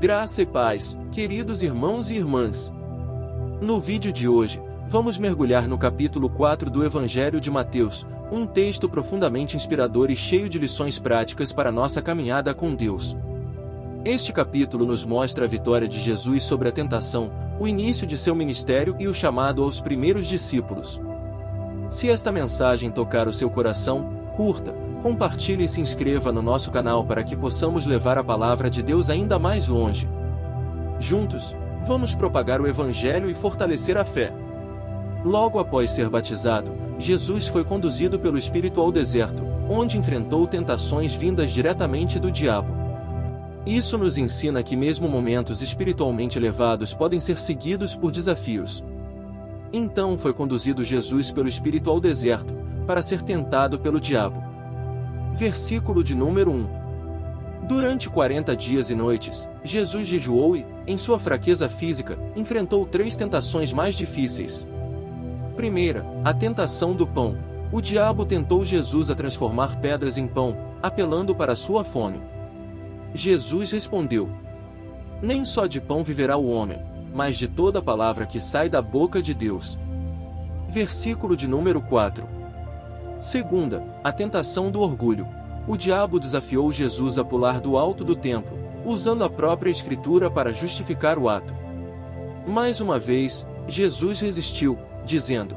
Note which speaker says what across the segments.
Speaker 1: Graça e paz, queridos irmãos e irmãs. No vídeo de hoje, vamos mergulhar no capítulo 4 do Evangelho de Mateus, um texto profundamente inspirador e cheio de lições práticas para nossa caminhada com Deus. Este capítulo nos mostra a vitória de Jesus sobre a tentação, o início de seu ministério e o chamado aos primeiros discípulos. Se esta mensagem tocar o seu coração, curta, compartilhe e se inscreva no nosso canal para que possamos levar a palavra de Deus ainda mais longe. Juntos, vamos propagar o Evangelho e fortalecer a fé. Logo após ser batizado, Jesus foi conduzido pelo Espírito ao deserto, onde enfrentou tentações vindas diretamente do diabo. Isso nos ensina que mesmo momentos espiritualmente elevados podem ser seguidos por desafios. Então foi conduzido Jesus pelo Espírito ao deserto, para ser tentado pelo diabo. Versículo de número 1. Durante 40 dias e noites, Jesus jejuou e, em sua fraqueza física, enfrentou 3 tentações mais difíceis. Primeira, a tentação do pão. O diabo tentou Jesus a transformar pedras em pão, apelando para sua fome. Jesus respondeu: Nem só de pão viverá o homem, mas de toda palavra que sai da boca de Deus. Versículo de número 4. Segunda, a tentação do orgulho. O diabo desafiou Jesus a pular do alto do templo, usando a própria Escritura para justificar o ato. Mais uma vez, Jesus resistiu, dizendo: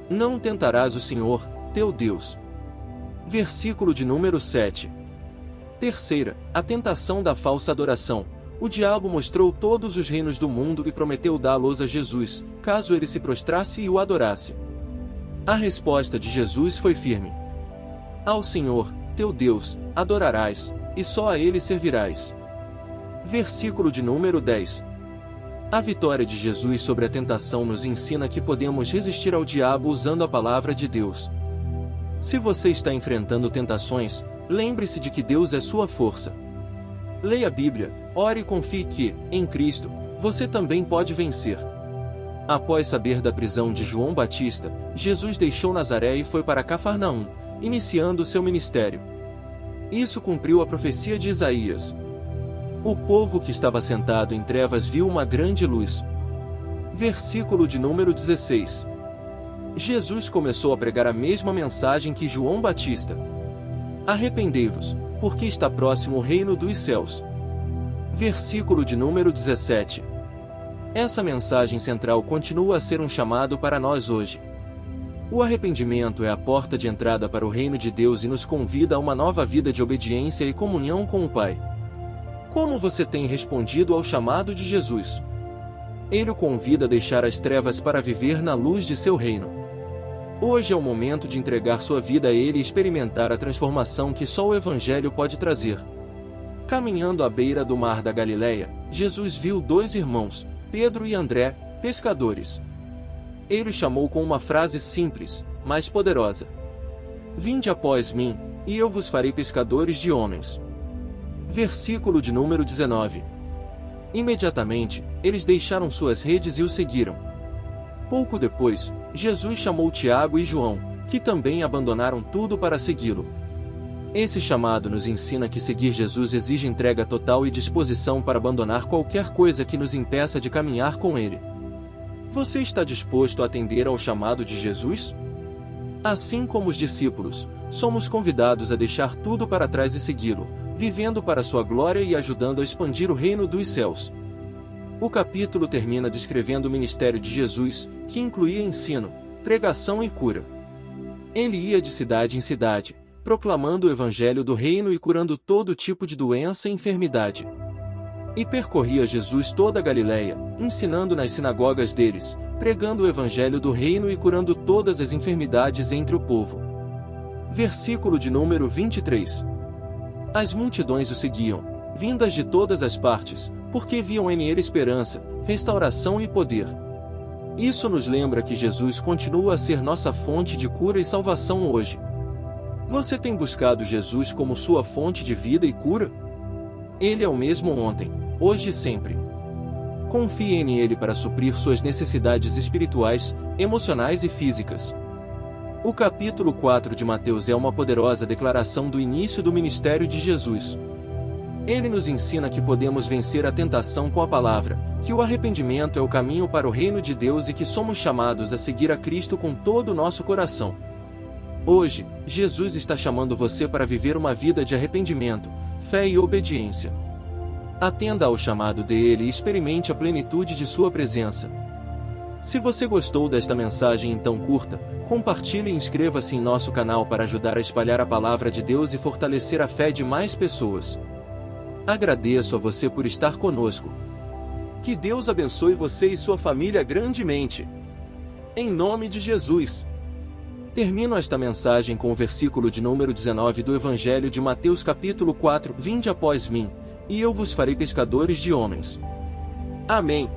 Speaker 1: Não tentarás o Senhor, teu Deus. Versículo de número 7. Terceira, a tentação da falsa adoração. O diabo mostrou todos os reinos do mundo e prometeu dá-los a Jesus, caso ele se prostrasse e o adorasse. A resposta de Jesus foi firme: Ao Senhor, teu Deus, adorarás, e só a ele servirás. Versículo de número 10. A vitória de Jesus sobre a tentação nos ensina que podemos resistir ao diabo usando a palavra de Deus. Se você está enfrentando tentações, lembre-se de que Deus é sua força. Leia a Bíblia, ore e confie que, em Cristo, você também pode vencer. Após saber da prisão de João Batista, Jesus deixou Nazaré e foi para Cafarnaum, iniciando seu ministério. Isso cumpriu a profecia de Isaías. O povo que estava sentado em trevas viu uma grande luz. Versículo de número 16. Jesus começou a pregar a mesma mensagem que João Batista: Arrependei-vos, porque está próximo o reino dos céus. Versículo de número 17. Essa mensagem central continua a ser um chamado para nós hoje. O arrependimento é a porta de entrada para o reino de Deus e nos convida a uma nova vida de obediência e comunhão com o Pai. Como você tem respondido ao chamado de Jesus? Ele o convida a deixar as trevas para viver na luz de seu reino. Hoje é o momento de entregar sua vida a Ele e experimentar a transformação que só o Evangelho pode trazer. Caminhando à beira do mar da Galileia, Jesus viu 2 irmãos, Pedro e André, pescadores. Ele os chamou com uma frase simples, mas poderosa: Vinde após mim, e eu vos farei pescadores de homens. Versículo de número 19. Imediatamente, eles deixaram suas redes e o seguiram. Pouco depois, Jesus chamou Tiago e João, que também abandonaram tudo para segui-lo. Esse chamado nos ensina que seguir Jesus exige entrega total e disposição para abandonar qualquer coisa que nos impeça de caminhar com Ele. Você está disposto a atender ao chamado de Jesus? Assim como os discípulos, somos convidados a deixar tudo para trás e segui-lo, vivendo para sua glória e ajudando a expandir o reino dos céus. O capítulo termina descrevendo o ministério de Jesus, que incluía ensino, pregação e cura. Ele ia de cidade em cidade, proclamando o evangelho do reino e curando todo tipo de doença e enfermidade. E percorria Jesus toda a Galileia, ensinando nas sinagogas deles, pregando o evangelho do reino e curando todas as enfermidades entre o povo. Versículo de número 23. As multidões o seguiam, vindas de todas as partes, porque viam em ele esperança, restauração e poder. Isso nos lembra que Jesus continua a ser nossa fonte de cura e salvação hoje. Você tem buscado Jesus como sua fonte de vida e cura? Ele é o mesmo ontem, hoje e sempre. Confie nele para suprir suas necessidades espirituais, emocionais e físicas. O capítulo 4 de Mateus é uma poderosa declaração do início do ministério de Jesus. Ele nos ensina que podemos vencer a tentação com a palavra, que o arrependimento é o caminho para o reino de Deus e que somos chamados a seguir a Cristo com todo o nosso coração. Hoje, Jesus está chamando você para viver uma vida de arrependimento, fé e obediência. Atenda ao chamado dele e experimente a plenitude de sua presença. Se você gostou desta mensagem então curta, compartilhe e inscreva-se em nosso canal para ajudar a espalhar a palavra de Deus e fortalecer a fé de mais pessoas. Agradeço a você por estar conosco. Que Deus abençoe você e sua família grandemente. Em nome de Jesus. Termino esta mensagem com o versículo de número 19 do Evangelho de Mateus capítulo 4: Vinde após mim, e eu vos farei pescadores de homens. Amém.